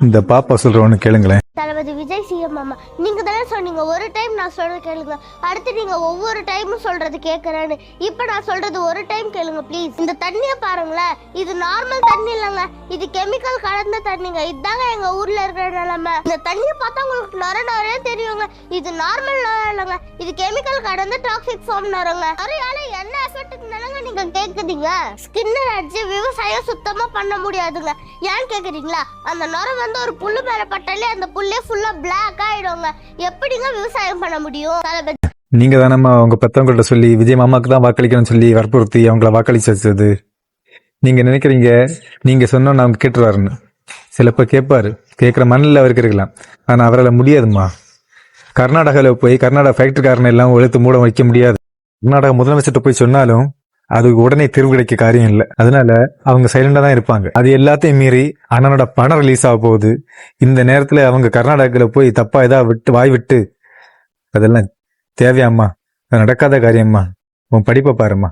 இந்த பாப்பா சொல்றவனு கேளுங்களேன். தளபதி விஜய் சிஎம் மாமா, நீங்க தானே சொன்னீங்க ஒரு டைம் நான் சொல்றது கேளுங்க, அடுத்து நீங்க ஒவ்வொரு டைமும் சொல்றது கேட்கறேன்னு. இப்ப நான் சொல்றது ஒரு டைம் கேளுங்க ப்ளீஸ். இந்த தண்ணிய பாருங்களேன், இது நார்மல் தண்ணி இல்லைங்க, இது கெமிக்கல் கலந்த தண்ணிங்க. இதுதாங்க எங்க ஊர்ல இருக்கிற நிலைமை. இந்த தண்ணியை பார்த்தா உங்களுக்கு நிறைய தெரியுங்க. இது நார்மல் இல்லைங்க, இது கெமிக்கல் கடந்த டாக்ஸிக் ஃபார்ம் நரங்க. நிறையால என்ன எஃபெக்ட்னாலங்க நீங்க கேக்குறீங்க. ஸ்கின் அலர்ஜி விவசாயம் சுத்தமா பண்ண முடியாதுங்க. ஏன் கேக்குறீங்களா? அந்த நரம் வந்து ஒரு புல்லு மேல பட்டாலே அந்த புல்லே ஃபுல்லா பிளாக் ஆயிடுங்க. எப்படிங்க விவசாயம் பண்ண முடியும்? நீங்க தானம்மா உங்க பெத்தவங்கள்ட்ட சொல்லி விஜய் மாமாக்கு தான் வாக்களிக்கணும்னு சொல்லி வற்புறுத்தி அவங்கள வாக்களிச்சது. நீங்க நினைக்கிறீங்க நீங்க சொன்னோன்னு அவங்க கேட்டுருவாருன்னு. சிலப்ப கேட்பாரு, கேட்குற மண்ணில் அவருக்கு இருக்கலாம். ஆனா அவரால் முடியாதுமா. கர்நாடகாவில் போய் கர்நாடகா ஃபேக்டரிக்காரன் எல்லாம் ஒழுத்து மூட வைக்க முடியாது. கர்நாடகா முதலமைச்சர்கிட்ட போய் சொன்னாலும் அதுக்கு உடனே தீர்வு கிடைக்க காரியம் இல்லை. அதனால அவங்க சைலண்டா தான் இருப்பாங்க. அது எல்லாத்தையும் மீறி அண்ணனோட பணம் ரிலீஸ் ஆக போகுது. இந்த நேரத்துல அவங்க கர்நாடகால போய் தப்பா ஏதாவது வாய் விட்டு அதெல்லாம் தேவையாம்மா? நடக்காத காரியம்மா. உன் படிப்பை பாரும்மா.